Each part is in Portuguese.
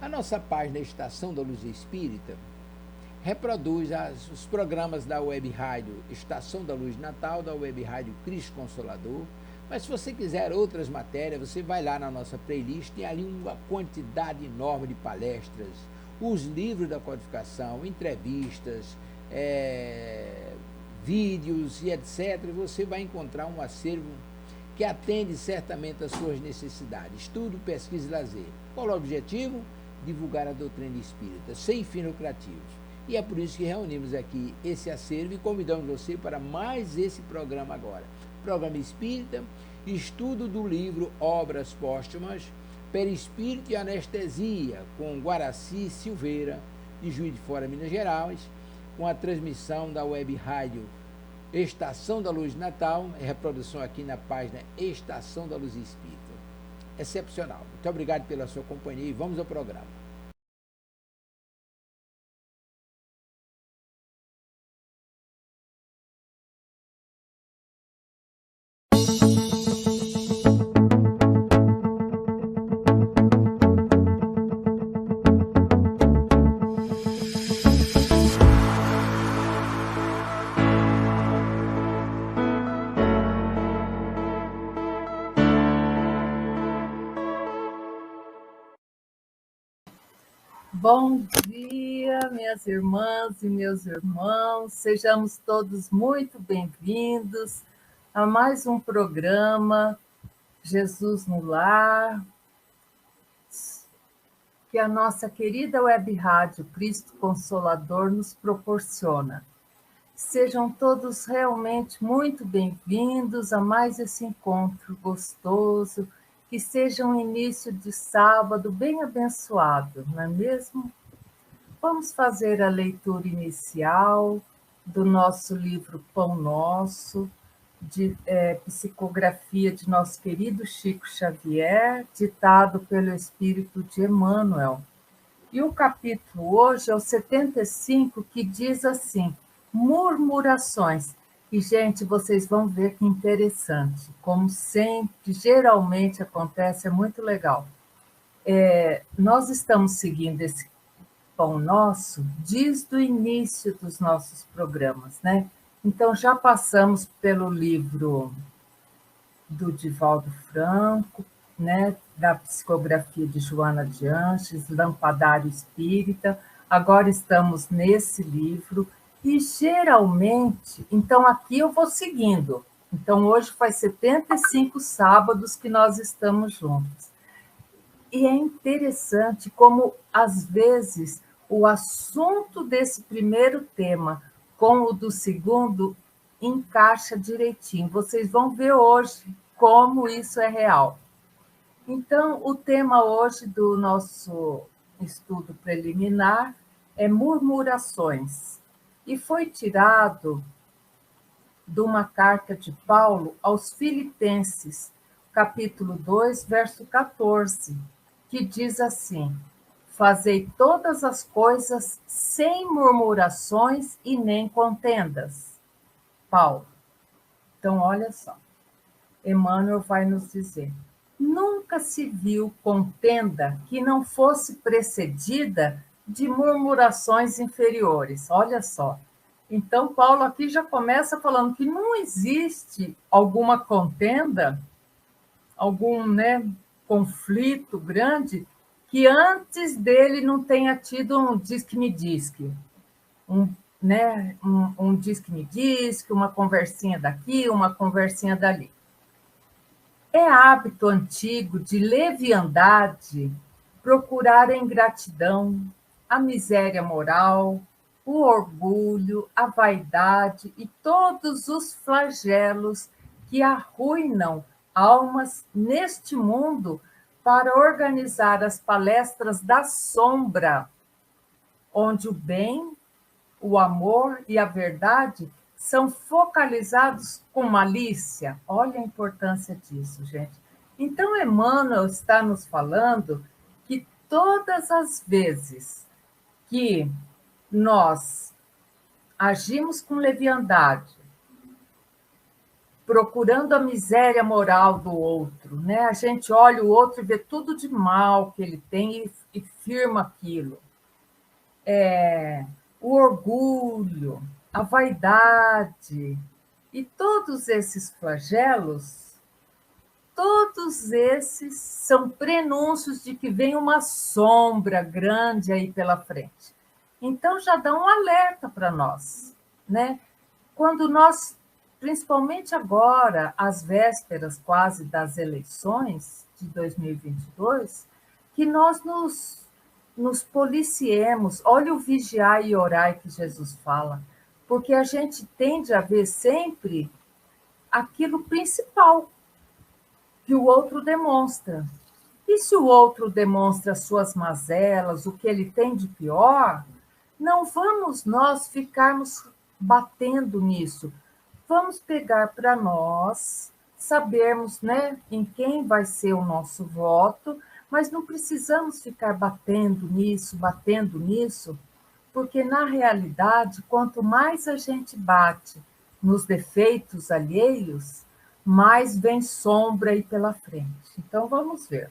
A nossa página Estação da Luz Espírita reproduz os programas da Web Rádio Estação da Luz Natal, da Web Rádio Cristo Consolador. Mas se você quiser outras matérias, você vai lá na nossa playlist, tem ali uma quantidade enorme de palestras, os livros da codificação, entrevistas, vídeos e etc. Você vai encontrar um acervo que atende certamente às suas necessidades. Estudo, pesquisa e lazer. Qual o objetivo? Divulgar a doutrina espírita, sem fins lucrativos. E é por isso que reunimos aqui esse acervo e convidamos você para mais esse programa agora. Programa Espírita, estudo do livro Obras Póstumas, Perispírito e Anestesia, com Guaraci Silveira, de Juiz de Fora, Minas Gerais, com a transmissão da Web Rádio Estação da Luz Natal, reprodução aqui na página Estação da Luz Espírita. Excepcional. Muito obrigado pela sua companhia e vamos ao programa. Bom dia, minhas irmãs e meus irmãos, sejamos todos muito bem-vindos a mais um programa Jesus no Lar, que a nossa querida Web Rádio Cristo Consolador nos proporciona. Sejam todos realmente muito bem-vindos a mais esse encontro gostoso, que seja um início de sábado bem abençoado, não é mesmo? Vamos fazer a leitura inicial do nosso livro Pão Nosso, de psicografia de nosso querido Chico Xavier, ditado pelo Espírito de Emmanuel. E o capítulo hoje é o 75, que diz assim: murmurações. E, gente, vocês vão ver que interessante. Como sempre, geralmente acontece, é muito legal. Nós estamos seguindo esse Pão Nosso desde o início dos nossos programas, né? Então, já passamos pelo livro do Divaldo Franco, né, da psicografia de Joana de Anjos, Lampadário Espírita, agora estamos nesse livro, e geralmente, então aqui eu vou seguindo, então hoje faz 75 sábados que nós estamos juntos. E é interessante como, às vezes, o assunto desse primeiro tema com o do segundo encaixa direitinho. Vocês vão ver hoje como isso é real. Então, o tema hoje do nosso estudo preliminar é murmurações. E foi tirado de uma carta de Paulo aos Filipenses, capítulo 2, verso 14, que diz assim: fazei todas as coisas sem murmurações e nem contendas. Paulo. Então, olha só, Emmanuel vai nos dizer: nunca se viu contenda que não fosse precedida de murmurações inferiores. Olha só. Então, Paulo aqui já começa falando que não existe alguma contenda, algum, conflito grande, que antes dele não tenha tido um diz-que-me-diz-que, um diz-que-me-diz-que, uma conversinha daqui, uma conversinha dali. É hábito antigo de leviandade procurar a ingratidão, a miséria moral, o orgulho, a vaidade e todos os flagelos que arruinam almas neste mundo para organizar as palestras da sombra, onde o bem, o amor e a verdade são focalizados com malícia. Olha a importância disso, gente. Então, Emmanuel está nos falando que todas as vezes que nós agimos com leviandade, procurando a miséria moral do outro, né? A gente olha o outro e vê tudo de mal que ele tem e firma aquilo. O orgulho, a vaidade e todos esses flagelos, todos esses são prenúncios de que vem uma sombra grande aí pela frente. Então já dá um alerta para nós, né? Quando nós, principalmente agora, às vésperas quase das eleições de 2022, que nós nos policiemos. Olha o vigiar e orar que Jesus fala, porque a gente tende a ver sempre aquilo principal que o outro demonstra. E se o outro demonstra suas mazelas, o que ele tem de pior, não vamos nós ficarmos batendo nisso. Vamos pegar para nós, sabermos, né, em quem vai ser o nosso voto, mas não precisamos ficar batendo nisso, porque na realidade, quanto mais a gente bate nos defeitos alheios, mais vem sombra aí pela frente. Então vamos ver.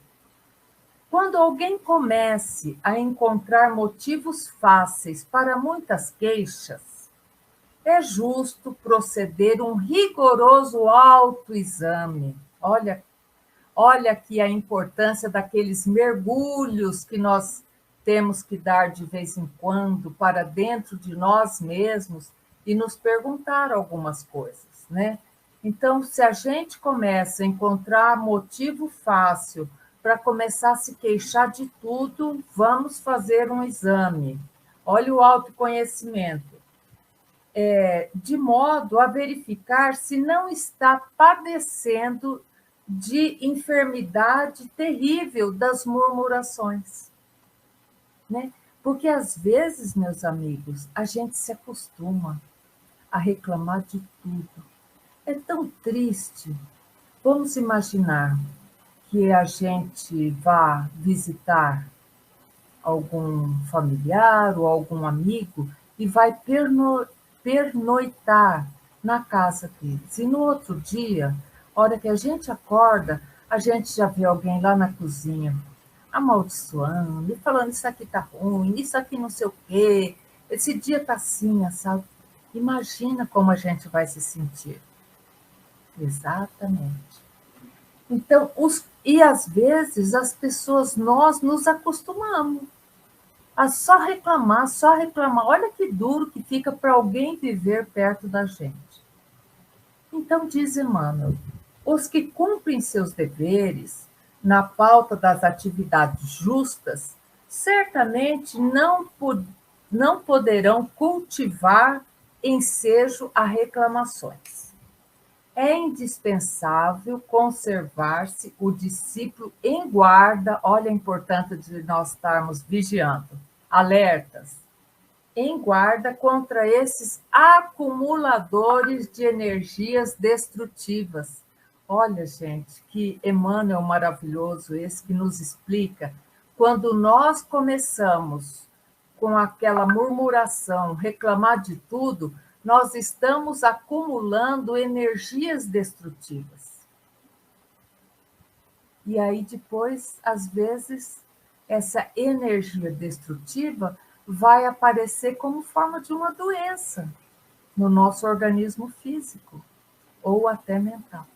Quando alguém comece a encontrar motivos fáceis para muitas queixas, é justo proceder um rigoroso autoexame. Olha aqui a importância daqueles mergulhos que nós temos que dar de vez em quando para dentro de nós mesmos e nos perguntar algumas coisas, né? Então, se a gente começa a encontrar motivo fácil para começar a se queixar de tudo, vamos fazer um exame. Olha o autoconhecimento. De modo a verificar se não está padecendo de enfermidade terrível das murmurações, né? Porque às vezes, meus amigos, a gente se acostuma a reclamar de tudo. É tão triste. Vamos imaginar que a gente vá visitar algum familiar ou algum amigo e vai pernoitar na casa deles. E no outro dia, hora que a gente acorda, a gente já vê alguém lá na cozinha amaldiçoando, e falando isso aqui tá ruim, isso aqui não sei o quê, esse dia tá assim, sabe? Imagina como a gente vai se sentir. Exatamente. Então, e às vezes as pessoas, nós nos acostumamos a só reclamar, só reclamar. Olha que duro que fica para alguém viver perto da gente. Então, diz Emmanuel, os que cumprem seus deveres na pauta das atividades justas, certamente não poderão cultivar ensejo a reclamações. É indispensável conservar-se o discípulo em guarda, olha a importância de nós estarmos vigiando, alertas, em guarda contra esses acumuladores de energias destrutivas. Olha, gente, que Emmanuel maravilhoso esse que nos explica. Quando nós começamos com aquela murmuração, reclamar de tudo, nós estamos acumulando energias destrutivas. E aí depois, às vezes, essa energia destrutiva vai aparecer como forma de uma doença no nosso organismo físico ou até mental.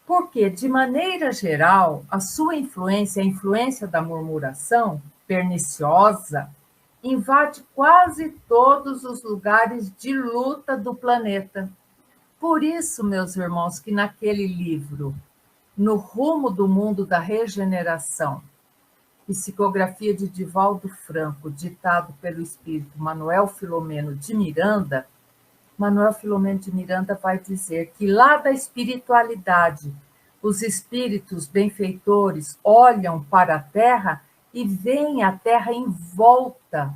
Porque, de maneira geral, a sua influência, a influência da murmuração perniciosa, invade quase todos os lugares de luta do planeta. Por isso, meus irmãos, que naquele livro, No Rumo do Mundo da Regeneração, psicografia de Divaldo Franco, ditado pelo espírito Manuel Filomeno de Miranda, Manuel Filomeno de Miranda vai dizer que lá da espiritualidade, os espíritos benfeitores olham para a Terra e veem a Terra em volta,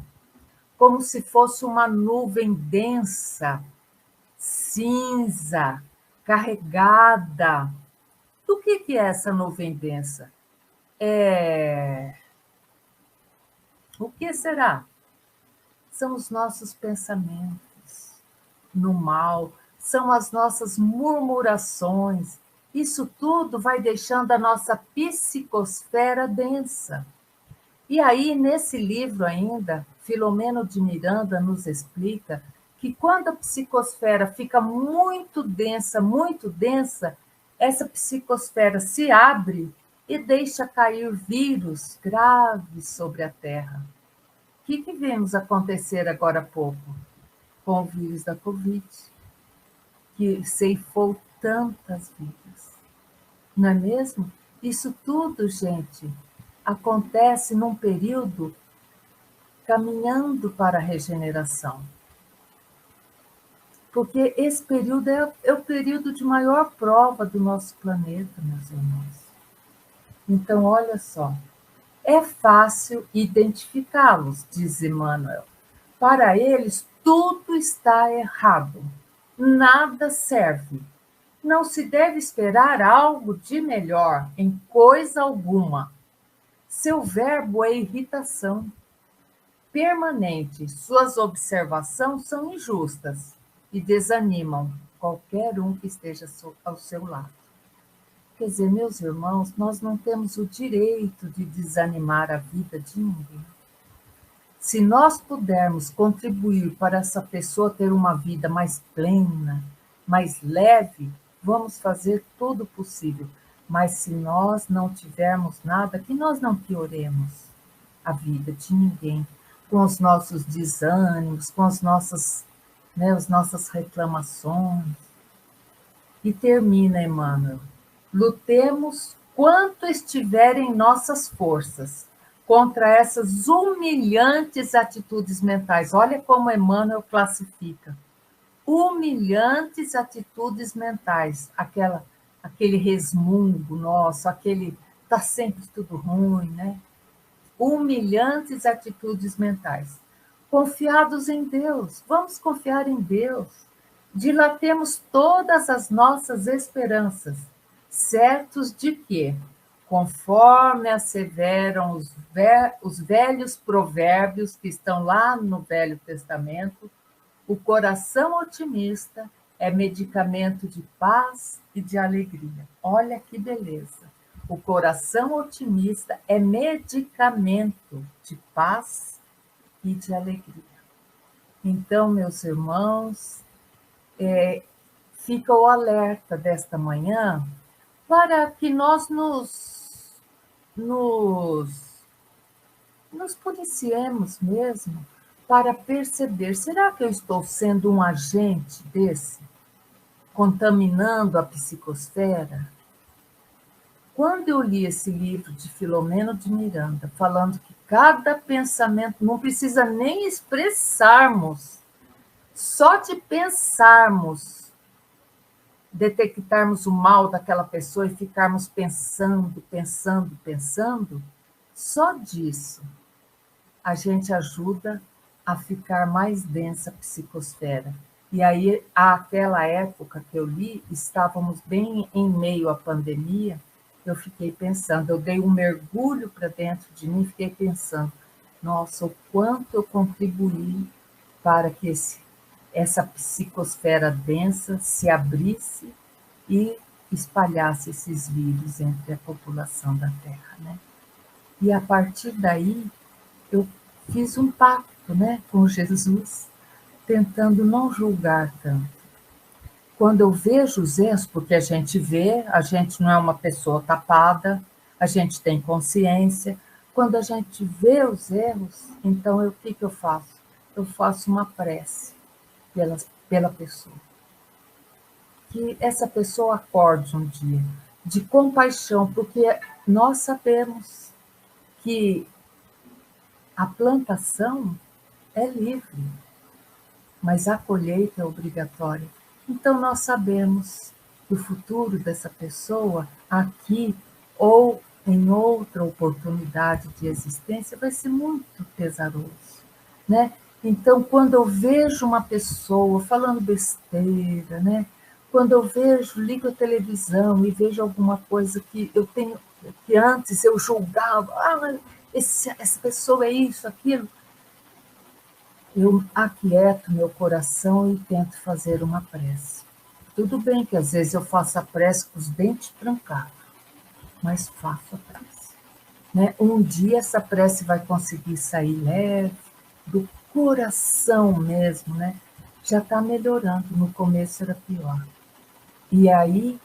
como se fosse uma nuvem densa, cinza, carregada. Do que é essa nuvem densa? O que será? São os nossos pensamentos no mal, são as nossas murmurações. Isso tudo vai deixando a nossa psicosfera densa. E aí, nesse livro ainda, Filomeno de Miranda nos explica que quando a psicosfera fica muito densa, essa psicosfera se abre e deixa cair vírus graves sobre a Terra. O que vimos acontecer agora há pouco com o vírus da Covid, que ceifou tantas vidas, não é mesmo? Isso tudo, gente, acontece num período caminhando para a regeneração. Porque esse período é o período de maior prova do nosso planeta, meus irmãos. Então, olha só, é fácil identificá-los, diz Emmanuel. Para eles, tudo está errado, nada serve. Não se deve esperar algo de melhor em coisa alguma. Seu verbo é irritação permanente. Suas observações são injustas e desanimam qualquer um que esteja ao seu lado. Quer dizer, meus irmãos, nós não temos o direito de desanimar a vida de ninguém. Se nós pudermos contribuir para essa pessoa ter uma vida mais plena, mais leve, vamos fazer todo o possível. Mas se nós não tivermos nada, que nós não pioremos a vida de ninguém, com os nossos desânimos, com as nossas reclamações. E termina, Emmanuel. Lutemos quanto estiver em nossas forças contra essas humilhantes atitudes mentais. Olha como Emmanuel classifica. Humilhantes atitudes mentais, aquele resmungo nosso, aquele tá sempre tudo ruim, né? Humilhantes atitudes mentais. Confiados em Deus, vamos confiar em Deus. Dilatemos todas as nossas esperanças, certos de que, conforme asseveram os velhos provérbios que estão lá no Velho Testamento, o coração otimista é medicamento de paz e de alegria. Olha que beleza! O coração otimista é medicamento de paz e de alegria. Então, meus irmãos, fica o alerta desta manhã para que nós nos policiemos mesmo para perceber, será que eu estou sendo um agente desse, contaminando a psicosfera? Quando eu li esse livro de Filomeno de Miranda, falando que cada pensamento, não precisa nem expressarmos, só de pensarmos, detectarmos o mal daquela pessoa e ficarmos pensando, só disso a gente ajuda a ficar mais densa a psicosfera. E aí, àquela época que eu li, estávamos bem em meio à pandemia, eu fiquei pensando, eu dei um mergulho para dentro de mim, fiquei pensando, nossa, o quanto eu contribuí para que essa psicosfera densa se abrisse e espalhasse esses vírus entre a população da Terra, né? E a partir daí, eu fiz um pacto, né, com Jesus, tentando não julgar tanto. Quando eu vejo os erros, porque a gente vê, a gente não é uma pessoa tapada, a gente tem consciência. Quando a gente vê os erros, então o que eu faço? Eu faço uma prece pela pessoa. Que essa pessoa acorde um dia de compaixão, porque nós sabemos que a plantação é livre, mas a colheita é obrigatória. Então, nós sabemos que o futuro dessa pessoa, aqui ou em outra oportunidade de existência, vai ser muito pesaroso, né? Então, quando eu vejo uma pessoa falando besteira, né? Quando eu ligo a televisão e vejo alguma coisa que que antes eu julgava, essa pessoa é isso, aquilo, eu aquieto meu coração e tento fazer uma prece. Tudo bem que às vezes eu faço a prece com os dentes trancados, mas faço a prece. Né? Um dia essa prece vai conseguir sair leve, do coração mesmo, né? Já está melhorando, no começo era pior. E aí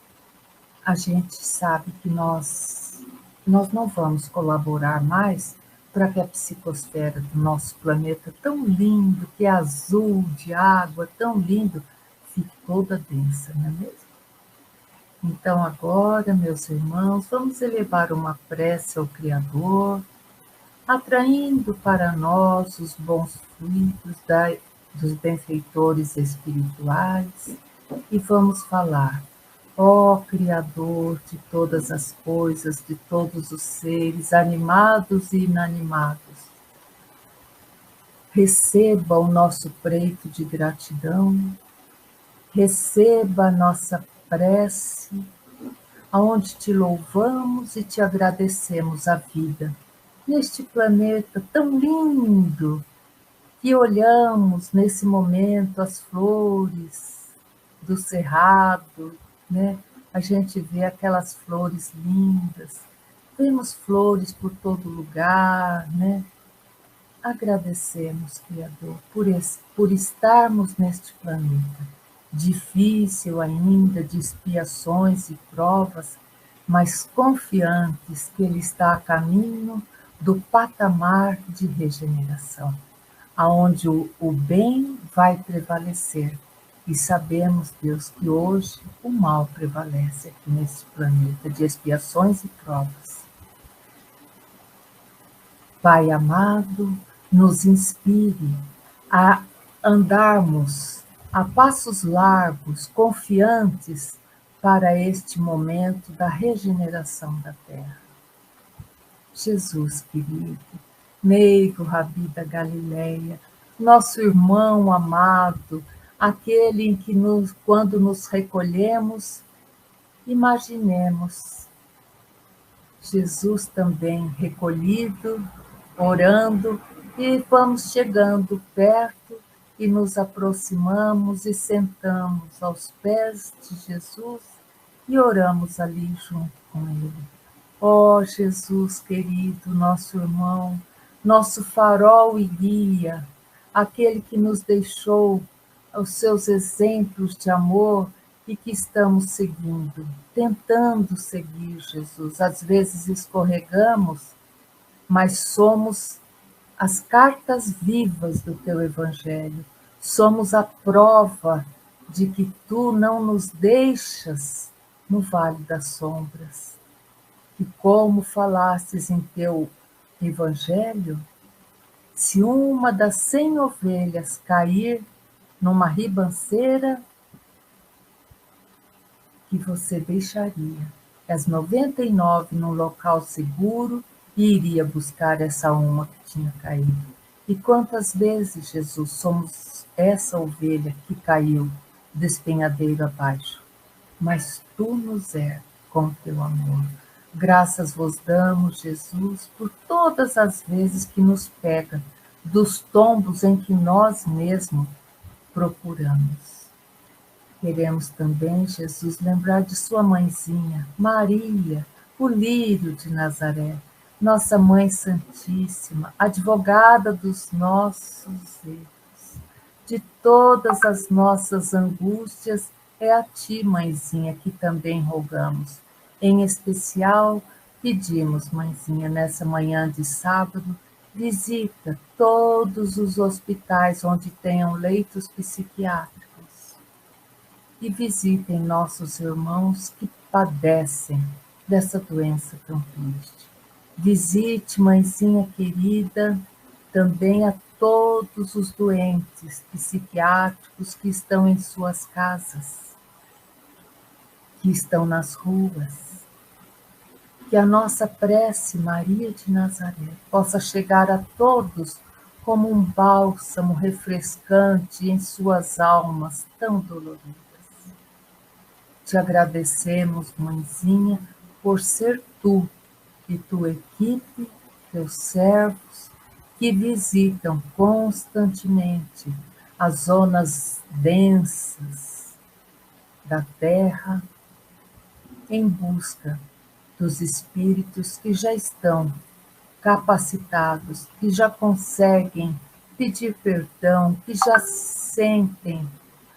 a gente sabe que nós não vamos colaborar mais para que a psicosfera do nosso planeta tão lindo, que é azul, de água, tão lindo, fique toda densa, não é mesmo? Então agora, meus irmãos, vamos elevar uma prece ao Criador, atraindo para nós os bons fluidos dos benfeitores espirituais, e vamos falar: ó Criador de todas as coisas, de todos os seres, animados e inanimados, receba o nosso preito de gratidão, receba a nossa prece, aonde te louvamos e te agradecemos a vida, neste planeta tão lindo, que olhamos nesse momento as flores do cerrado, né? A gente vê aquelas flores lindas, vemos flores por todo lugar, né? Agradecemos, Criador, por estarmos neste planeta, difícil ainda, de expiações e provas, mas confiantes que Ele está a caminho do patamar de regeneração, aonde o bem vai prevalecer. E sabemos, Deus, que hoje o mal prevalece aqui nesse planeta de expiações e provas. Pai amado, nos inspire a andarmos a passos largos, confiantes para este momento da regeneração da Terra. Jesus querido, meigo Rabi da Galileia, nosso irmão amado, aquele em que quando nos recolhemos, imaginemos Jesus também recolhido, orando, e vamos chegando perto e nos aproximamos e sentamos aos pés de Jesus e oramos ali junto com Ele. Ó Jesus querido, nosso irmão, nosso farol e guia, aquele que nos deixou os seus exemplos de amor e que estamos seguindo, tentando seguir Jesus. Às vezes escorregamos, mas somos as cartas vivas do teu Evangelho. Somos a prova de que tu não nos deixas no vale das sombras. E como falastes em teu Evangelho, se uma das 100 ovelhas cair numa ribanceira, que você deixaria as 99 num local seguro e iria buscar essa uma que tinha caído. E quantas vezes, Jesus, somos essa ovelha que caiu despenhadeiro abaixo, mas tu nos ergues com teu amor. Graças vos damos, Jesus, por todas as vezes que nos pega dos tombos em que nós mesmos procuramos. Queremos também, Jesus, lembrar de sua mãezinha, Maria, o lírio de Nazaré, nossa Mãe Santíssima, advogada dos nossos erros, de todas as nossas angústias, é a ti, mãezinha, que também rogamos. Em especial, pedimos, mãezinha, nessa manhã de sábado, visita todos os hospitais onde tenham leitos psiquiátricos e visitem nossos irmãos que padecem dessa doença tão triste. Visite, mãezinha querida, também a todos os doentes psiquiátricos que estão em suas casas, que estão nas ruas. Que a nossa prece, Maria de Nazaré, possa chegar a todos como um bálsamo refrescante em suas almas tão doloridas. Te agradecemos, mãezinha, por ser tu e tua equipe, teus servos, que visitam constantemente as zonas densas da terra em busca dos espíritos que já estão capacitados, que já conseguem pedir perdão, que já sentem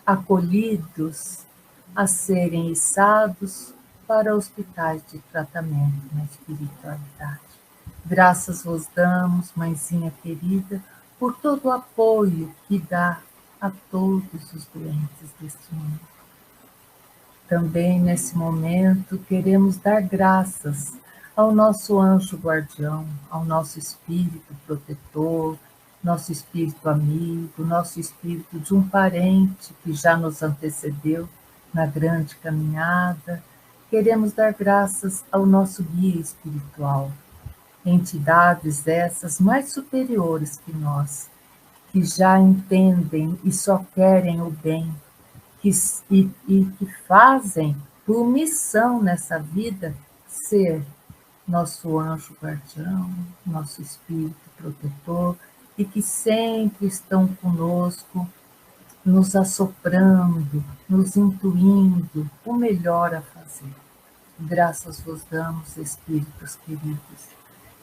acolhidos a serem içados para hospitais de tratamento na espiritualidade. Graças vos damos, mãezinha querida, por todo o apoio que dá a todos os doentes deste mundo. Também nesse momento queremos dar graças ao nosso anjo guardião, ao nosso espírito protetor, nosso espírito amigo, nosso espírito de um parente que já nos antecedeu na grande caminhada. Queremos dar graças ao nosso guia espiritual, entidades essas mais superiores que nós, que já entendem e só querem o bem, e que fazem por missão nessa vida ser nosso anjo guardião, nosso espírito protetor, e que sempre estão conosco, nos assoprando, nos intuindo o melhor a fazer. Graças vos damos, espíritos queridos.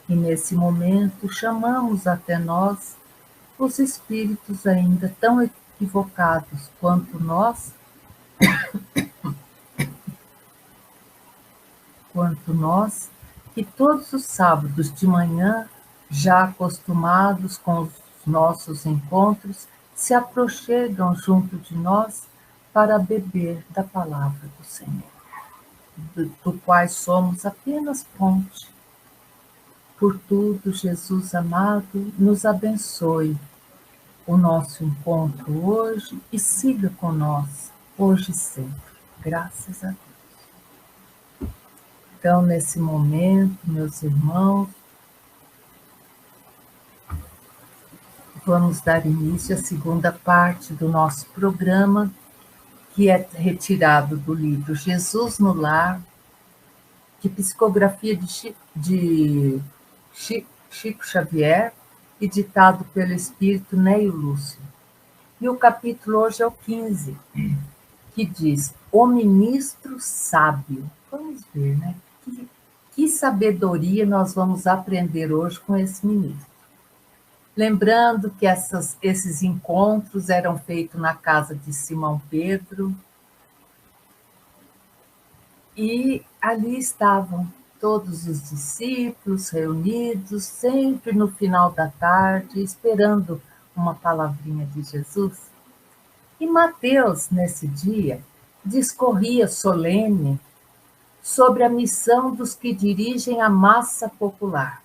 E nesse momento chamamos até nós os espíritos ainda tão equivocados quanto nós, que todos os sábados de manhã, já acostumados com os nossos encontros, se aproximam junto de nós para beber da palavra do Senhor, do qual somos apenas ponte. Por tudo, Jesus amado, nos abençoe o nosso encontro hoje e siga com nós, hoje e sempre. Graças a Deus. Então, nesse momento, meus irmãos, vamos dar início à segunda parte do nosso programa, que é retirado do livro Jesus no Lar, de psicografia de Chico Xavier, e ditado pelo espírito Neio Lúcio. E o capítulo hoje é o 15, que diz: O Ministro Sábio. Vamos ver, né? Que sabedoria nós vamos aprender hoje com esse ministro. Lembrando que esses encontros eram feitos na casa de Simão Pedro, e ali estavam todos os discípulos reunidos, sempre no final da tarde, esperando uma palavrinha de Jesus. E Mateus, nesse dia, discorria solene sobre a missão dos que dirigem a massa popular,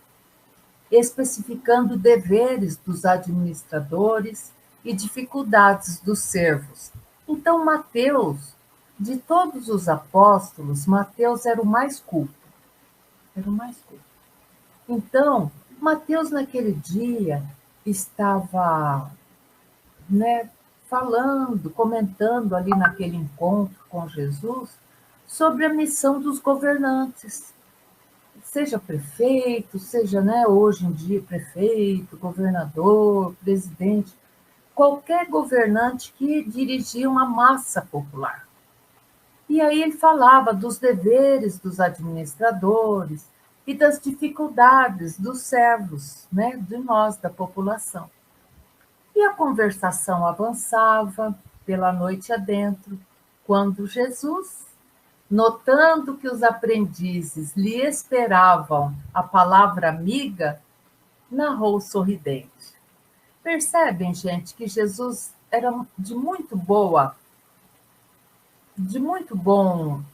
especificando deveres dos administradores e dificuldades dos servos. Então, Mateus, de todos os apóstolos, Mateus era o mais culto. Então, Mateus, naquele dia, estava, falando, comentando ali naquele encontro com Jesus, sobre a missão dos governantes. Seja prefeito, seja, hoje em dia, prefeito, governador, presidente, qualquer governante que dirigia uma massa popular. E aí ele falava dos deveres dos administradores e das dificuldades dos servos, de nós, da população. E a conversação avançava pela noite adentro, quando Jesus, notando que os aprendizes lhe esperavam a palavra amiga, narrou sorridente. Percebem, gente, que Jesus era de muito bom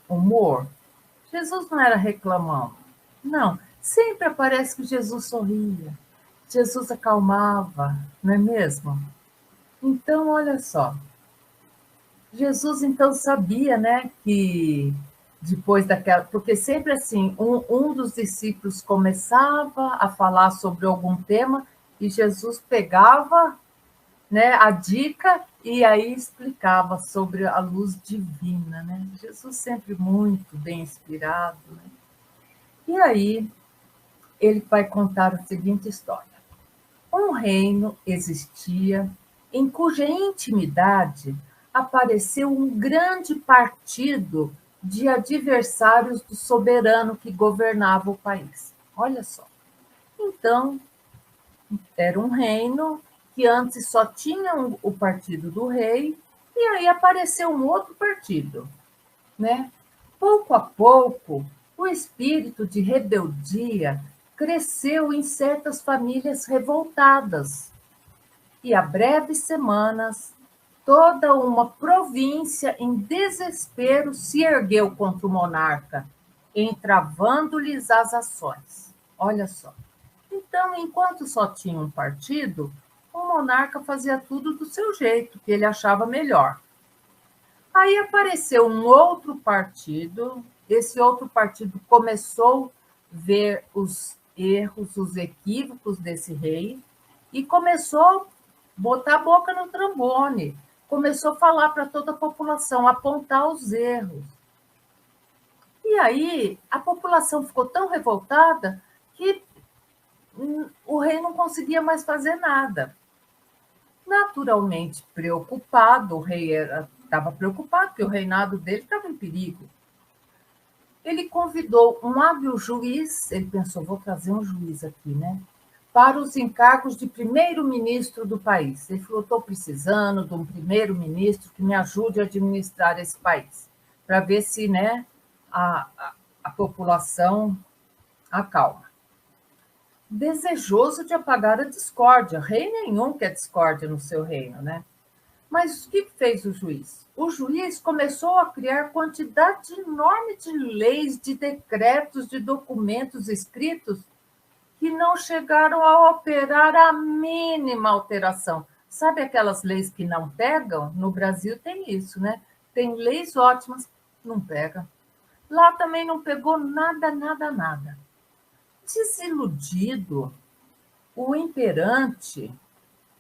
humor? Jesus não era reclamão. Não, sempre parece que Jesus sorria. Jesus acalmava, não é mesmo? Então, olha só. Jesus, então, sabia, que depois daquela... Porque sempre assim, um dos discípulos começava a falar sobre algum tema e Jesus pegava, a dica e aí explicava sobre a luz divina, Jesus sempre muito bem inspirado, E aí ele vai contar a seguinte história. Um reino existia em cuja intimidade apareceu um grande partido de adversários do soberano que governava o país. Olha só. Então, era um reino que antes só tinha o partido do rei, e aí apareceu um outro partido, né? Pouco a pouco, o espírito de rebeldia cresceu em certas famílias revoltadas, e há breves semanas, toda uma província em desespero se ergueu contra o monarca, entravando-lhes as ações. Olha só. Então, enquanto só tinha um partido, o monarca fazia tudo do seu jeito, que ele achava melhor. Aí apareceu um outro partido, esse outro partido começou a ver os erros, os equívocos desse rei e começou a botar a boca no trombone, começou a falar para toda a população, apontar os erros. E aí a população ficou tão revoltada que o rei não conseguia mais fazer nada. Naturalmente preocupado, o rei estava preocupado, porque o reinado dele estava em perigo. Ele convidou um hábil juiz, ele pensou, vou trazer um juiz aqui, né? Para os encargos de primeiro-ministro do país. Ele falou, estou precisando de um primeiro-ministro que me ajude a administrar esse país, para ver se, né, a população acalma. Desejoso de apagar a discórdia. Rei nenhum quer discórdia no seu reino, né? Mas o que fez o juiz? O juiz começou a criar quantidade enorme de leis, de decretos, de documentos escritos que não chegaram a operar a mínima alteração. Sabe aquelas leis que não pegam? No Brasil tem isso, né? Tem leis ótimas, não pega. Lá também não pegou nada, nada, nada. Desiludido, o imperante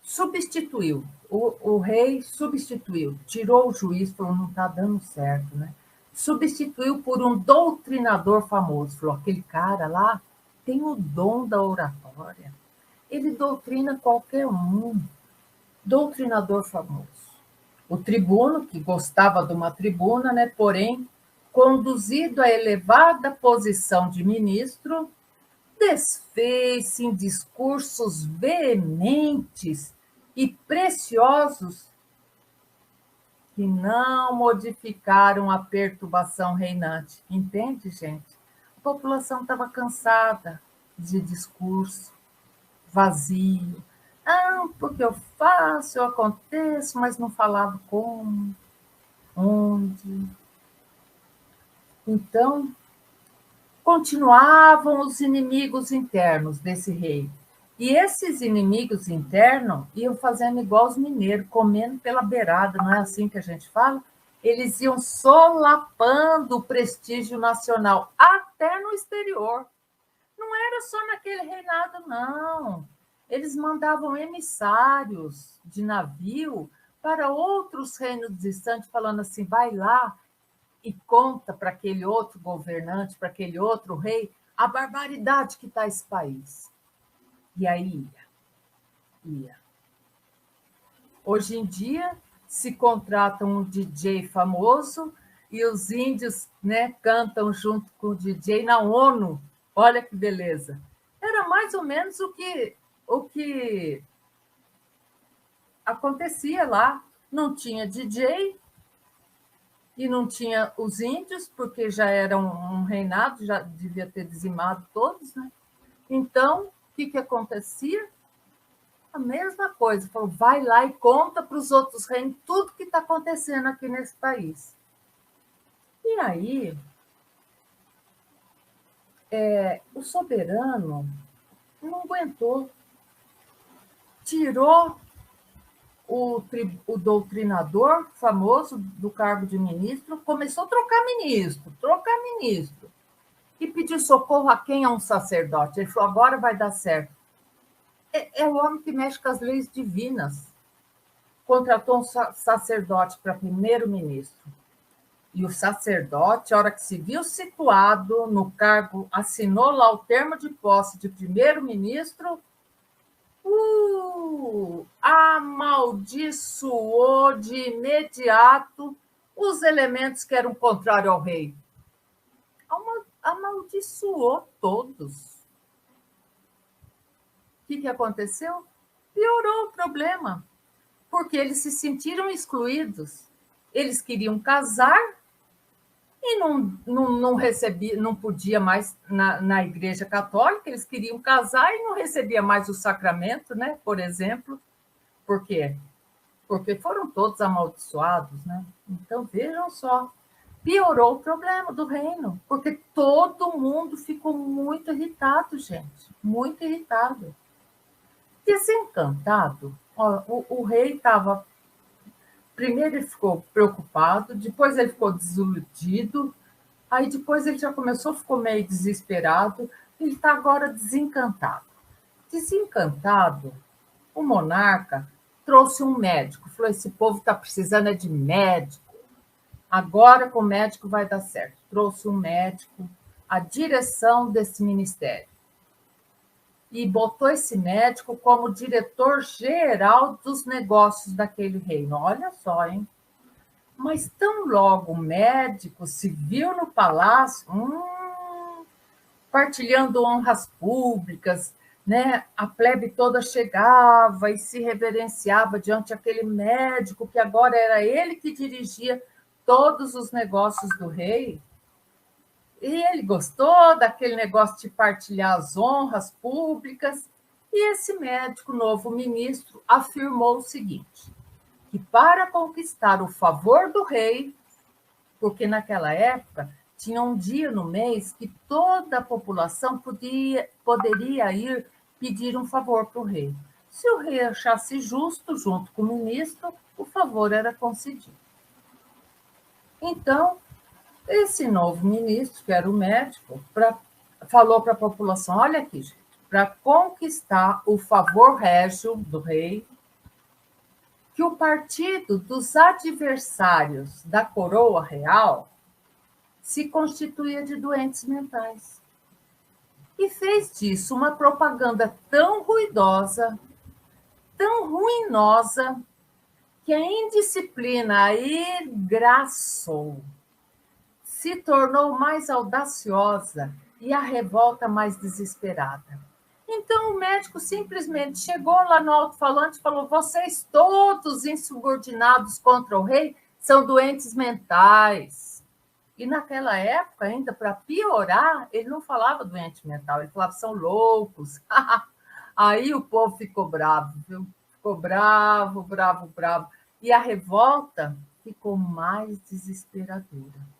substituiu, o rei substituiu, tirou o juiz, falou, não está dando certo, né? Substituiu por um doutrinador famoso, falou, aquele cara lá tem o dom da oratória, ele doutrina qualquer um, doutrinador famoso. O tribuno, que gostava de uma tribuna, né, porém, conduzido à elevada posição de ministro, desfez-se em discursos veementes e preciosos que não modificaram a perturbação reinante. Entende, gente? A população estava cansada de discurso vazio. Ah, porque eu faço, eu aconteço, mas não falava como, onde. Então, continuavam os inimigos internos desse rei. E esses inimigos internos iam fazendo igual os mineiros, comendo pela beirada, não é assim que a gente fala? Eles iam solapando o prestígio nacional, até no exterior. Não era só naquele reinado, não. Eles mandavam emissários de navio para outros reinos distantes, falando assim, vai lá, e conta para aquele outro governante, para aquele outro rei, a barbaridade que está esse país. E aí ia. Hoje em dia, se contrata um DJ famoso e os índios, né, cantam junto com o DJ na ONU. Olha que beleza. Era mais ou menos o que acontecia lá. Não tinha DJ, e não tinha os índios, porque já era um reinado, já devia ter dizimado todos, né? Então, o que acontecia? A mesma coisa, falou, vai lá e conta para os outros reinos tudo que está acontecendo aqui nesse país. E aí, o soberano não aguentou, tirou o doutrinador famoso do cargo de ministro, começou a trocar ministro, e pediu socorro a quem? A um sacerdote. Ele falou, agora vai dar certo. É o homem que mexe com as leis divinas. Contratou um sacerdote para primeiro-ministro. E o sacerdote, a hora que se viu situado no cargo, assinou lá o termo de posse de primeiro-ministro, a amaldiçoou de imediato os elementos que eram contrários ao rei. Amaldiçoou todos. O que aconteceu? Piorou o problema, porque eles se sentiram excluídos. Eles queriam casar e não podia mais na Igreja Católica, eles queriam casar e não recebia mais o sacramento, né? Por exemplo. Por quê? Porque foram todos amaldiçoados, né? Então, vejam só, piorou o problema do reino, porque todo mundo ficou muito irritado, gente, muito irritado. Desencantado, ó, o rei estava... Primeiro ele ficou preocupado, depois ele ficou desiludido, aí depois ele já ficou meio desesperado, ele está agora desencantado. Desencantado, o monarca trouxe um médico, falou, esse povo está precisando de médico, agora com o médico vai dar certo. Trouxe um médico, a direção desse ministério, e botou esse médico como diretor-geral dos negócios daquele reino. Olha só, hein? Mas tão logo o médico se viu no palácio, partilhando honras públicas, né? A plebe toda chegava e se reverenciava diante daquele médico, que agora era ele que dirigia todos os negócios do rei. E ele gostou daquele negócio de partilhar as honras públicas, e esse médico, novo ministro, afirmou o seguinte, que para conquistar o favor do rei, porque naquela época tinha um dia no mês que toda a população poderia ir pedir um favor para o rei. Se o rei achasse justo, junto com o ministro, o favor era concedido. Então, esse novo ministro, que era o médico, falou para a população, olha aqui, gente, para conquistar o favor régio do rei, que o partido dos adversários da coroa real se constituía de doentes mentais. E fez disso uma propaganda tão ruidosa, tão ruinosa, que a indisciplina engraçou, se tornou mais audaciosa e a revolta mais desesperada. Então o médico simplesmente chegou lá no alto-falante e falou, vocês todos insubordinados contra o rei são doentes mentais. E naquela época, ainda para piorar, ele não falava doente mental, ele falava são loucos. Aí o povo ficou bravo, viu? Ficou bravo, bravo, bravo. E a revolta ficou mais desesperadora.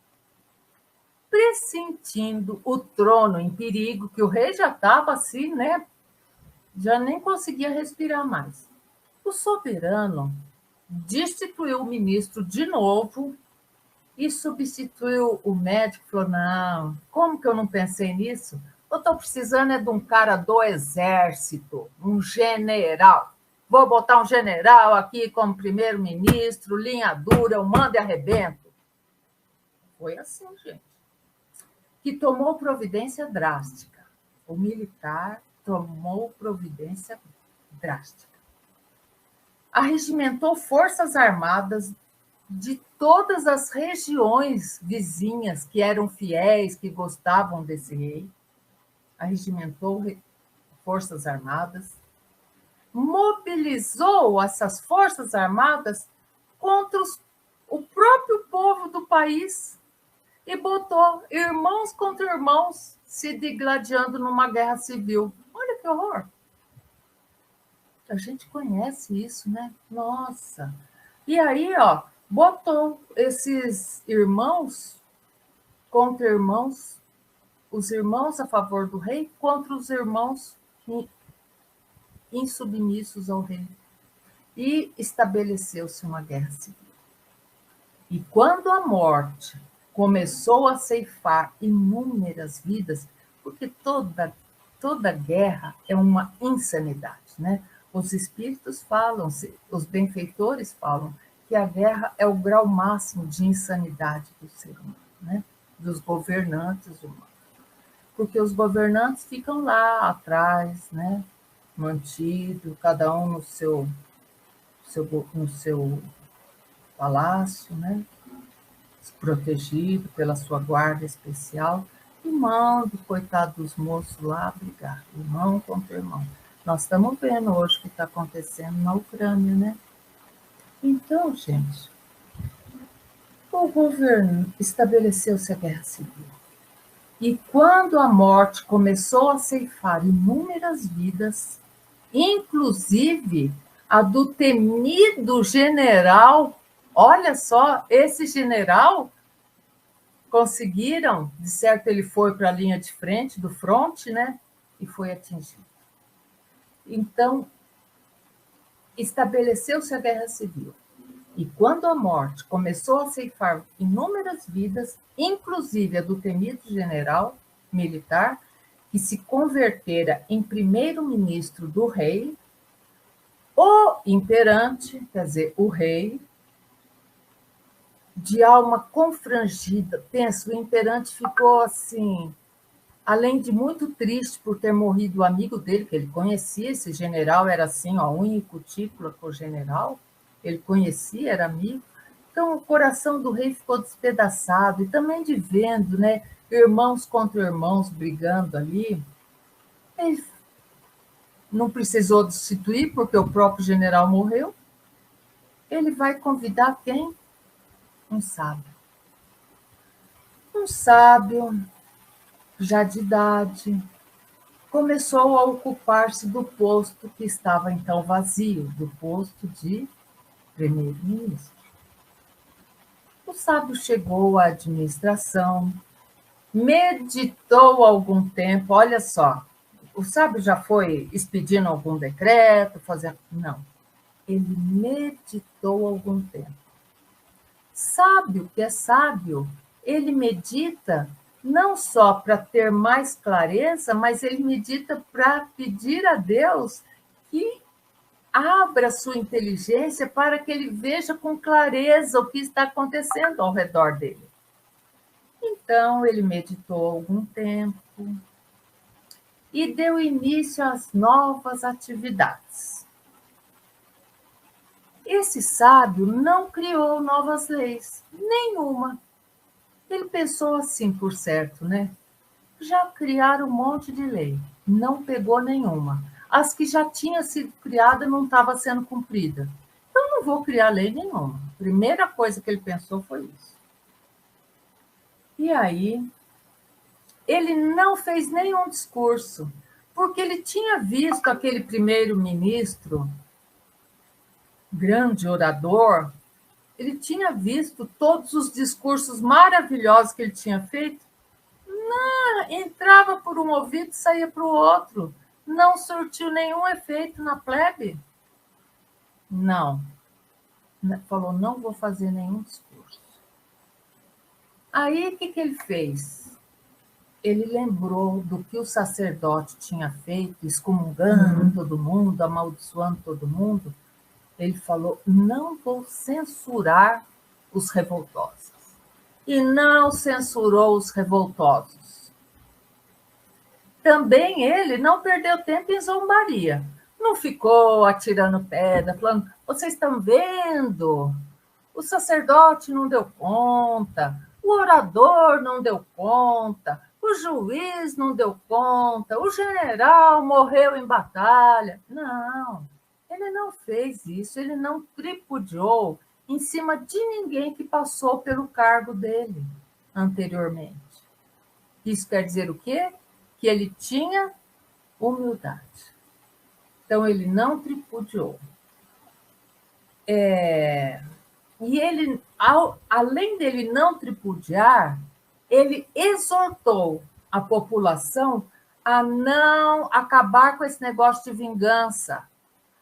Pressentindo o trono em perigo, que o rei já estava assim, né? Já nem conseguia respirar mais. O soberano destituiu o ministro de novo e substituiu o médico. Falou, não, como que eu não pensei nisso? Eu estou precisando é de um cara do exército, um general. Vou botar um general aqui como primeiro-ministro, linha dura, eu mando e arrebento. Foi assim, gente, que tomou providência drástica. O militar tomou providência drástica. Arregimentou forças armadas de todas as regiões vizinhas que eram fiéis, que gostavam desse rei. Arregimentou forças armadas, mobilizou essas forças armadas contra o próprio povo do país e botou irmãos contra irmãos se digladiando numa guerra civil. Olha que horror! A gente conhece isso, né? Nossa! E aí, ó, botou esses irmãos contra irmãos, os irmãos a favor do rei contra os irmãos insubmissos ao rei. E estabeleceu-se uma guerra civil. E quando a morte começou a ceifar inúmeras vidas, porque toda guerra é uma insanidade, né? Os espíritos falam, os benfeitores falam, que a guerra é o grau máximo de insanidade do ser humano, né? Dos governantes humanos. Porque os governantes ficam lá atrás, né? Mantido, cada um no seu no seu palácio, né? Protegido pela sua guarda especial, e manda o coitado dos moços lá brigar, irmão contra irmão. Nós estamos vendo hoje o que está acontecendo na Ucrânia, né? Então, gente, o governo estabeleceu-se a guerra civil. E quando a morte começou a ceifar inúmeras vidas, inclusive a do temido general, olha só, esse general conseguiram, de certo ele foi para a linha de frente, do fronte, né? E foi atingido. Então, estabeleceu-se a guerra civil. E quando a morte começou a ceifar inúmeras vidas, inclusive a do temido general militar, que se convertera em primeiro-ministro do rei, o imperante, quer dizer, o rei, de alma confrangida, penso, o imperante ficou assim, além de muito triste por ter morrido o amigo dele, que ele conhecia, esse general era assim, ó, unha e cutícula com o general, ele conhecia, era amigo. Então, o coração do rei ficou despedaçado, e também de vendo, né, irmãos contra irmãos brigando ali. Ele não precisou destituir, porque o próprio general morreu. Ele vai convidar quem? Um sábio. Um sábio, já de idade, começou a ocupar-se do posto que estava então vazio, do posto de primeiro-ministro. O sábio chegou à administração, meditou algum tempo, olha só, o sábio já foi expedindo algum decreto, fazendo... Não, ele meditou algum tempo. Sábio que é sábio, ele medita não só para ter mais clareza, mas ele medita para pedir a Deus que abra sua inteligência para que ele veja com clareza o que está acontecendo ao redor dele. Então, ele meditou algum tempo e deu início às novas atividades. Esse sábio não criou novas leis, nenhuma. Ele pensou assim, por certo, né? Já criaram um monte de lei, não pegou nenhuma. As que já tinham sido criadas não estavam sendo cumpridas. Então, não vou criar lei nenhuma. A primeira coisa que ele pensou foi isso. E aí, ele não fez nenhum discurso, porque ele tinha visto aquele primeiro-ministro, grande orador, ele tinha visto todos os discursos maravilhosos que ele tinha feito. Não, entrava por um ouvido e saía para o outro. Não surtiu nenhum efeito na plebe. Não. Falou, não vou fazer nenhum discurso. Aí, o que ele fez? Ele lembrou do que o sacerdote tinha feito, excomungando todo mundo, amaldiçoando todo mundo. Ele falou, não vou censurar os revoltosos. E não censurou os revoltosos. Também ele não perdeu tempo em zombaria. Não ficou atirando pedra, falando, vocês estão vendo? O sacerdote não deu conta, o orador não deu conta, o juiz não deu conta, o general morreu em batalha. Não, ele não fez isso, ele não tripudiou em cima de ninguém que passou pelo cargo dele anteriormente. Isso quer dizer o quê? Que ele tinha humildade. Então, ele não tripudiou. E ele, além dele não tripudiar, ele exortou a população a não acabar com esse negócio de vingança,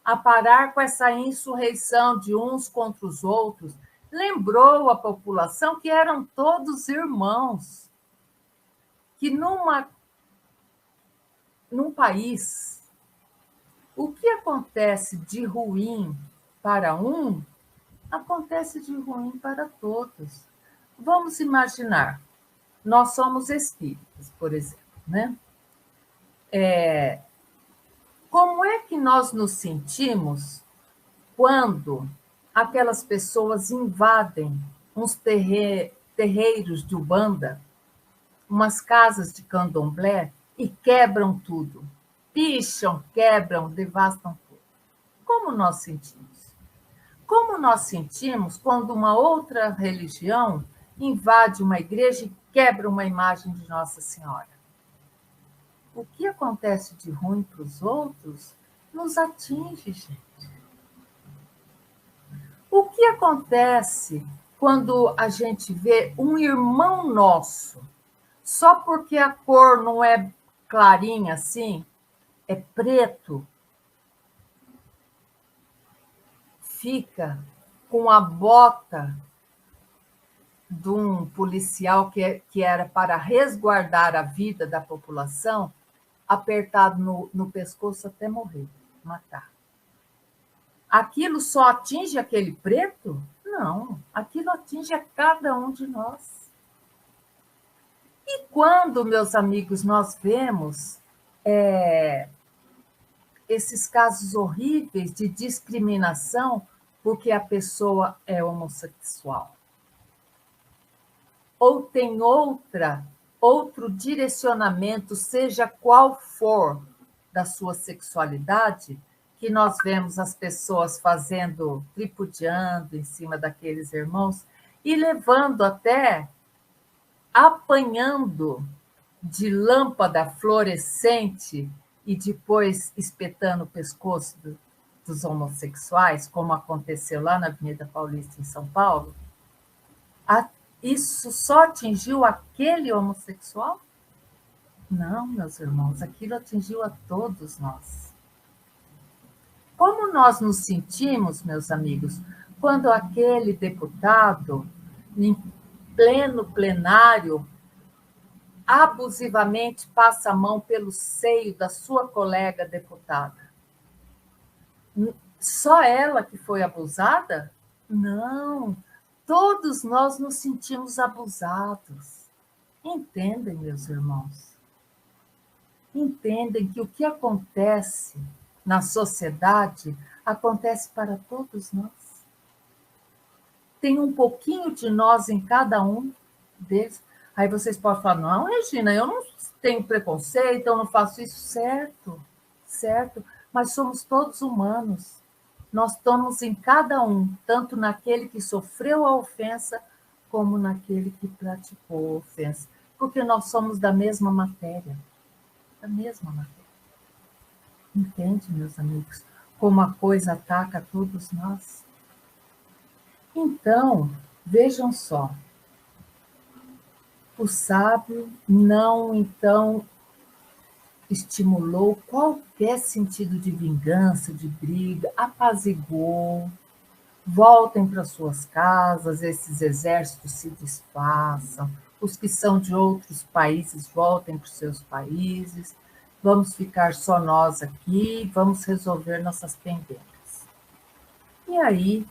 a parar com essa insurreição de uns contra os outros. Lembrou a população que eram todos irmãos, que num país, o que acontece de ruim para um, acontece de ruim para todos. Vamos imaginar, nós somos espíritas, por exemplo, né? Como é que nós nos sentimos quando aquelas pessoas invadem uns terreiros de Umbanda, umas casas de candomblé e quebram tudo. Picham, quebram, devastam tudo. Como nós sentimos? Como nós sentimos quando uma outra religião invade uma igreja e quebra uma imagem de Nossa Senhora? O que acontece de ruim para os outros nos atinge, gente. O que acontece quando a gente vê um irmão nosso, só porque a cor não é clarinha assim, é preto, fica com a bota de um policial que era para resguardar a vida da população, apertado no pescoço até morrer, matar. Aquilo só atinge aquele preto? Não, aquilo atinge a cada um de nós. E quando, meus amigos, nós vemos esses casos horríveis de discriminação porque a pessoa é homossexual, ou tem outro direcionamento, seja qual for, da sua sexualidade, que nós vemos as pessoas tripudiando em cima daqueles irmãos e levando até, apanhando de lâmpada fluorescente e depois espetando o pescoço dos homossexuais, como aconteceu lá na Avenida Paulista, em São Paulo. Isso só atingiu aquele homossexual? Não, meus irmãos, aquilo atingiu a todos nós. Como nós nos sentimos, meus amigos, quando aquele deputado, em pleno plenário, abusivamente passa a mão pelo seio da sua colega deputada? Só ela que foi abusada? Não, todos nós nos sentimos abusados. Entendem, meus irmãos? Entendem que o que acontece na sociedade acontece para todos nós. Tem um pouquinho de nós em cada um deles. Aí vocês podem falar, não, Regina, eu não tenho preconceito, eu não faço isso. Certo, certo, mas somos todos humanos. Nós estamos em cada um, tanto naquele que sofreu a ofensa, como naquele que praticou a ofensa. Porque nós somos da mesma matéria. Da mesma matéria. Entende, meus amigos? Como a coisa ataca a todos nós? Então, vejam só. O sábio não, então, estimulou qualquer sentido de vingança, de briga, apaziguou. Voltem para suas casas, esses exércitos se desfaçam, os que são de outros países voltem para os seus países, vamos ficar só nós aqui, vamos resolver nossas pendências. E aí,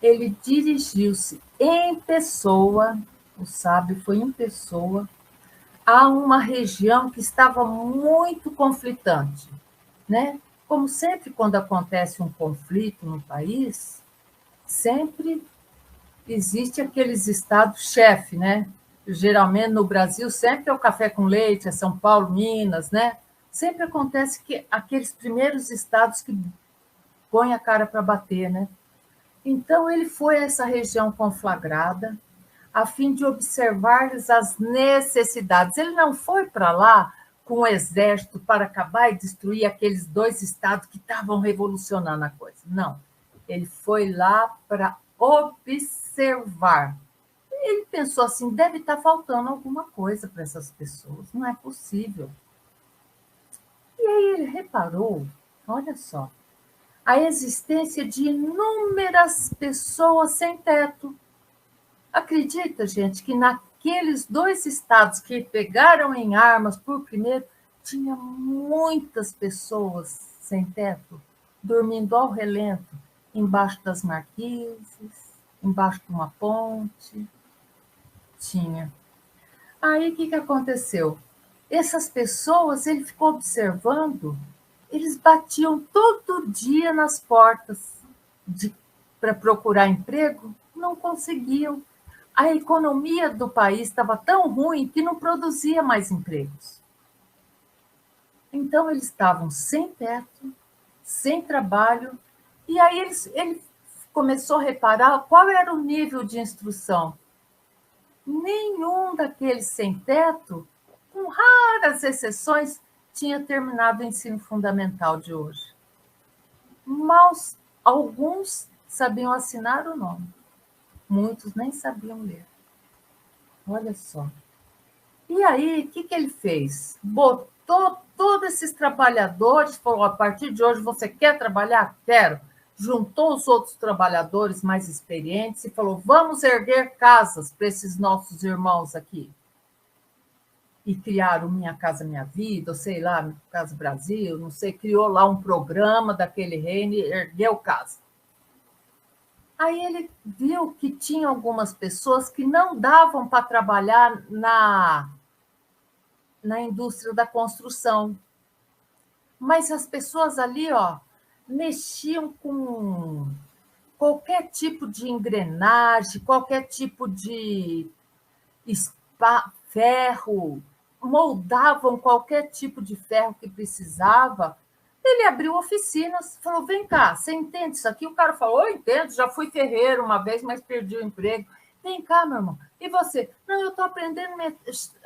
ele dirigiu-se em pessoa, o sábio foi em pessoa, a uma região que estava muito conflitante, né? Como sempre, quando acontece um conflito no país, sempre existe aqueles estados-chefe, né? Geralmente no Brasil sempre é o café com leite, é São Paulo, Minas, né? Sempre acontece que aqueles primeiros estados que põem a cara para bater, né? Então ele foi a essa região conflagrada, a fim de observar as necessidades. Ele não foi para lá com o exército para acabar e destruir aqueles 2 estados que estavam revolucionando a coisa. Não. Ele foi lá para observar. Ele pensou assim, deve estar faltando alguma coisa para essas pessoas, não é possível. E aí ele reparou, olha só, a existência de inúmeras pessoas sem teto. Acredita, gente, que naqueles 2 estados que pegaram em armas por primeiro, tinha muitas pessoas sem teto, dormindo ao relento, embaixo das marquises, embaixo de uma ponte. Tinha. Aí, o que aconteceu? Essas pessoas, ele ficou observando, eles batiam todo dia nas portas para procurar emprego, não conseguiam. A economia do país estava tão ruim que não produzia mais empregos. Então, eles estavam sem teto, sem trabalho, e aí ele começou a reparar qual era o nível de instrução. Nenhum daqueles sem teto, com raras exceções, tinha terminado o ensino fundamental de hoje. Mas alguns sabiam assinar o nome, muitos nem sabiam ler. Olha só. E aí, o que ele fez? Botou todos esses trabalhadores, falou, a partir de hoje você quer trabalhar? Quero. Juntou os outros trabalhadores mais experientes e falou, vamos erguer casas para esses nossos irmãos aqui. E criaram Minha Casa Minha Vida, ou sei lá, Casa Brasil, não sei, criou lá um programa daquele reino e ergueu casa. Aí ele viu que tinha algumas pessoas que não davam para trabalhar na indústria da construção. Mas as pessoas ali, mexiam com qualquer tipo de engrenagem, qualquer tipo de ferro, moldavam qualquer tipo de ferro que precisava. Ele abriu oficinas, falou, vem cá, você entende isso aqui? O cara falou, eu entendo, já fui ferreiro uma vez, mas perdi o emprego. Vem cá, meu irmão. E você? Não, eu estou aprendendo,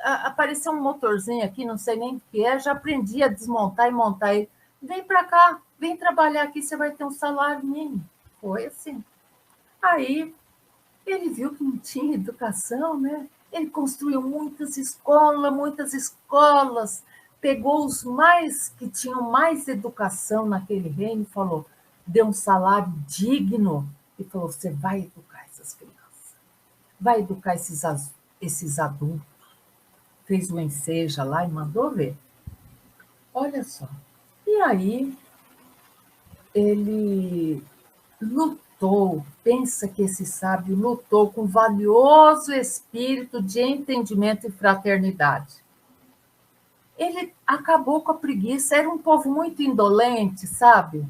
apareceu um motorzinho aqui, não sei nem o que é, já aprendi a desmontar e montar ele. Vem para cá, vem trabalhar aqui, você vai ter um salário mínimo. Foi assim. Aí ele viu que não tinha educação, né? Ele construiu muitas escolas, pegou os mais que tinham mais educação naquele reino e falou, deu um salário digno e falou, você vai educar essas crianças, vai educar esses adultos. Fez o enseja lá e mandou ver. Olha só. E aí ele lutou, pensa que esse sábio lutou com valioso espírito de entendimento e fraternidade. Ele acabou com a preguiça, era um povo muito indolente, sabe?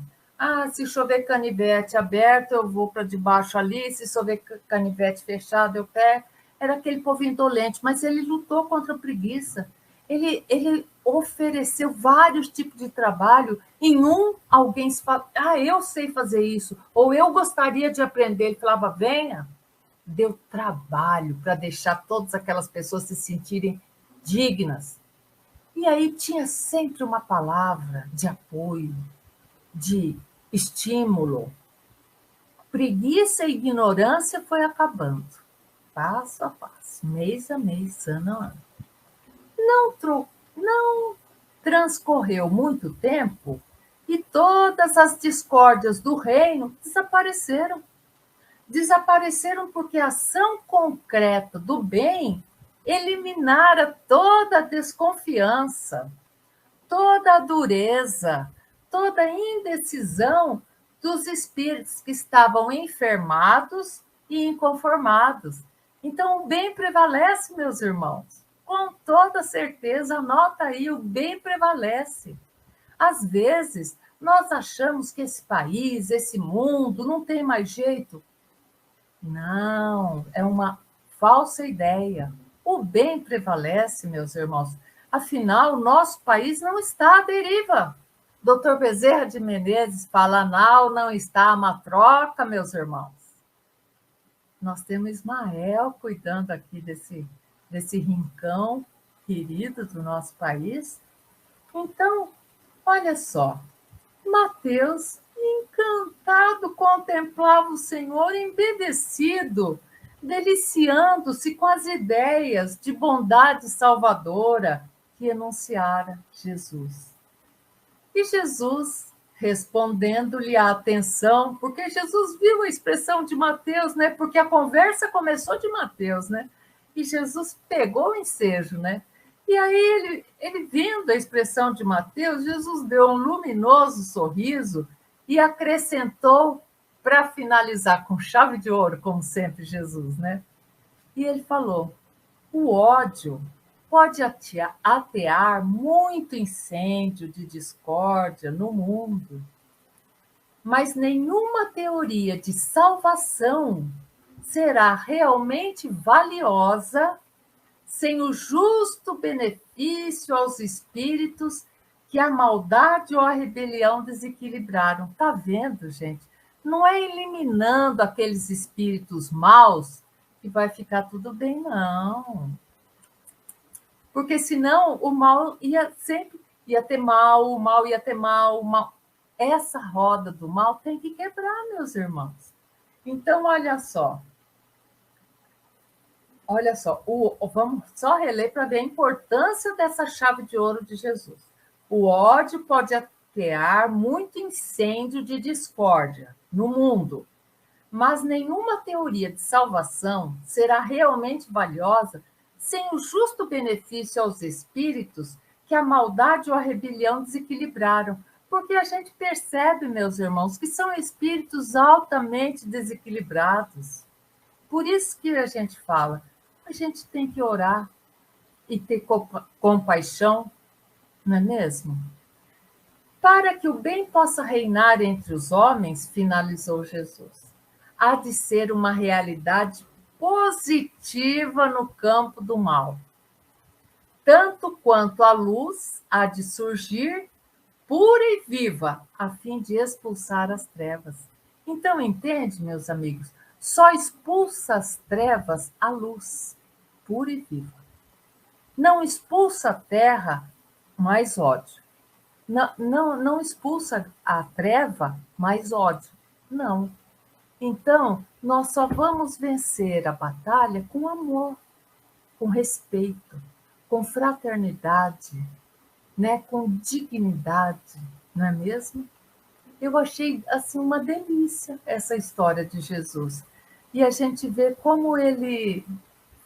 Se chover canivete aberto, eu vou para debaixo ali, se chover canivete fechado, eu pego. Era aquele povo indolente, mas ele lutou contra a preguiça. Ele ofereceu vários tipos de trabalho. Em alguém se fala, eu sei fazer isso, ou eu gostaria de aprender. Ele falava, venha. Deu trabalho para deixar todas aquelas pessoas se sentirem dignas. E aí tinha sempre uma palavra de apoio, de estímulo. Preguiça e ignorância foi acabando, passo a passo, mês a mês, ano a ano. Não transcorreu muito tempo e todas as discórdias do reino desapareceram. Desapareceram porque a ação concreta do bem eliminara toda a desconfiança, toda a dureza, toda a indecisão dos espíritos que estavam enfermados e inconformados. Então, o bem prevalece, meus irmãos. Com toda certeza, anota aí, o bem prevalece. Às vezes, nós achamos que esse país, esse mundo, não tem mais jeito. Não, é uma falsa ideia. O bem prevalece, meus irmãos. Afinal, nosso país não está à deriva. Dr. Bezerra de Menezes fala, não está uma troca, meus irmãos. Nós temos Ismael cuidando aqui desse rincão querido do nosso país. Então, olha só, Mateus, encantado, contemplava o Senhor embevecido, deliciando-se com as ideias de bondade salvadora que enunciara Jesus. E Jesus, respondendo-lhe a atenção, porque Jesus viu a expressão de Mateus, né? Porque a conversa começou de Mateus, né? E Jesus pegou o ensejo, né? E aí, ele vendo a expressão de Mateus, Jesus deu um luminoso sorriso e acrescentou, para finalizar com chave de ouro, como sempre Jesus, né? E ele falou, o ódio pode atear muito incêndio de discórdia no mundo. mas nenhuma teoria de salvação será realmente valiosa sem o justo benefício aos espíritos que a maldade ou a rebelião desequilibraram. Tá vendo, gente? Não é eliminando aqueles espíritos maus que vai ficar tudo bem, não. Porque senão o mal ia ter mal, o mal ia ter mal, o mal. Essa roda do mal tem que quebrar, meus irmãos. Então, olha só. Olha só, vamos só reler para ver a importância dessa chave de ouro de Jesus. O ódio pode atear muito incêndio de discórdia no mundo, mas nenhuma teoria de salvação será realmente valiosa sem o justo benefício aos espíritos que a maldade ou a rebelião desequilibraram. Porque a gente percebe, meus irmãos, que são espíritos altamente desequilibrados. Por isso que a gente fala, a gente tem que orar e ter compaixão, não é mesmo? Para que o bem possa reinar entre os homens, finalizou Jesus, há de ser uma realidade positiva no campo do mal. Tanto quanto a luz há de surgir pura e viva, a fim de expulsar as trevas. Então, entende, meus amigos? Só expulsa as trevas a luz, pura e viva. Não expulsa a terra mais ódio. Não expulsa a treva mais ódio. Não. Então, nós só vamos vencer a batalha com amor, com respeito, com fraternidade, né? Com dignidade, não é mesmo? Eu achei assim uma delícia essa história de Jesus. E a gente vê como ele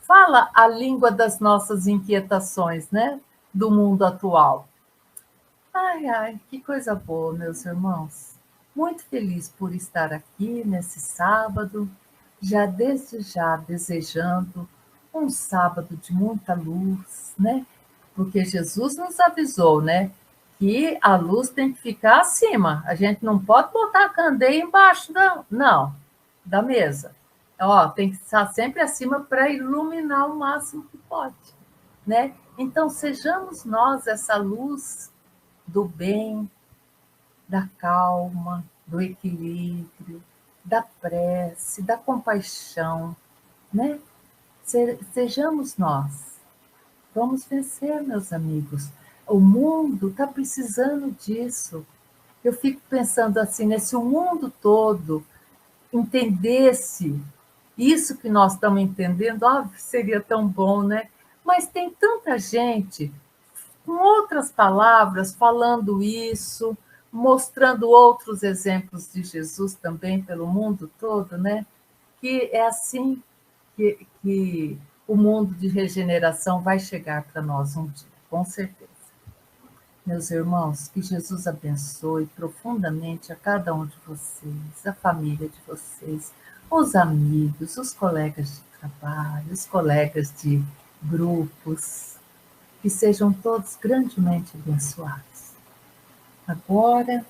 fala a língua das nossas inquietações, né? Do mundo atual. Ai, ai, que coisa boa, meus irmãos. Muito feliz por estar aqui nesse sábado, já desde já desejando um sábado de muita luz, né? Porque Jesus nos avisou, né? Que a luz tem que ficar acima. A gente não pode botar a candeia embaixo da mesa. Ó, tem que estar sempre acima para iluminar o máximo que pode, né? Então, sejamos nós essa luz do bem, da calma, do equilíbrio, da prece, da compaixão, né? Sejamos nós. Vamos vencer, meus amigos. O mundo está precisando disso. Eu fico pensando assim, né? Se o mundo todo entendesse isso que nós estamos entendendo, seria tão bom, né? Mas tem tanta gente, com outras palavras, falando isso, mostrando outros exemplos de Jesus também pelo mundo todo, né? Que é assim que o mundo de regeneração vai chegar para nós um dia, com certeza. Meus irmãos, que Jesus abençoe profundamente a cada um de vocês, a família de vocês, os amigos, os colegas de trabalho, os colegas de grupos, que sejam todos grandemente abençoados. Agora,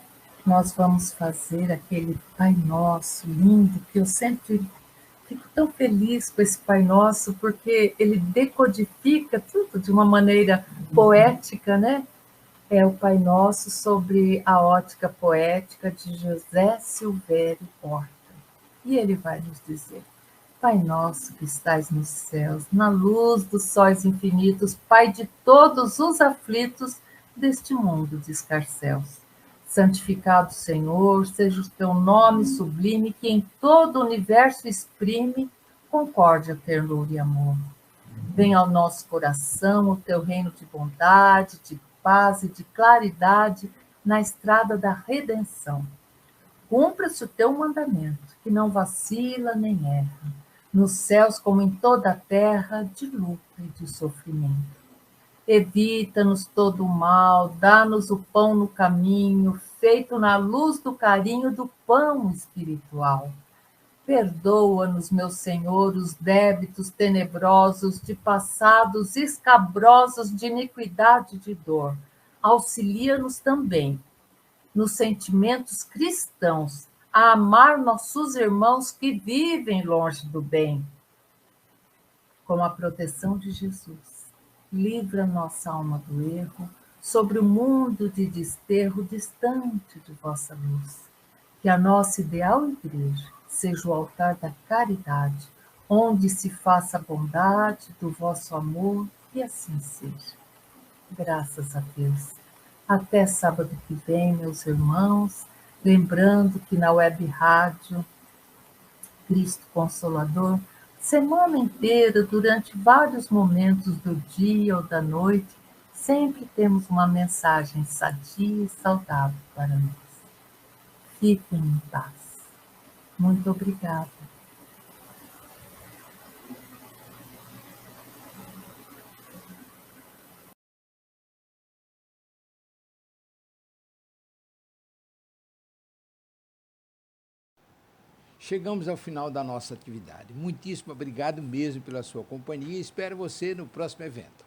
nós vamos fazer aquele Pai Nosso lindo, que eu sempre fico tão feliz com esse Pai Nosso, porque ele decodifica tudo de uma maneira poética, né? É o Pai Nosso sobre a ótica poética de José Silvério Horta. E ele vai nos dizer: Pai nosso que estais nos céus, na luz dos sóis infinitos, Pai de todos os aflitos deste mundo de escarcéus. Santificado, Senhor, seja o teu nome sublime, que em todo o universo exprime concórdia, ternura e amor. Venha ao nosso coração o teu reino de bondade, de paz e de claridade na estrada da redenção. Cumpra-se o teu mandamento, que não vacila nem erra, nos céus como em toda a terra, de luta e de sofrimento. Evita-nos todo o mal, dá-nos o pão no caminho, feito na luz do carinho do pão espiritual. Perdoa-nos, meu Senhor, os débitos tenebrosos de passados escabrosos de iniquidade e de dor. Auxilia-nos também, nos sentimentos cristãos, a amar nossos irmãos que vivem longe do bem. Com a proteção de Jesus, livra nossa alma do erro, sobre o mundo de desterro distante de vossa luz. Que a nossa ideal igreja seja o altar da caridade, onde se faça a bondade do vosso amor, e assim seja. Graças a Deus. Até sábado que vem, meus irmãos, lembrando que na web rádio Cristo Consolador, semana inteira, durante vários momentos do dia ou da noite, sempre temos uma mensagem sadia e saudável para nós. Fiquem em paz. Muito obrigada. Chegamos ao final da nossa atividade. Muitíssimo obrigado mesmo pela sua companhia e espero você no próximo evento.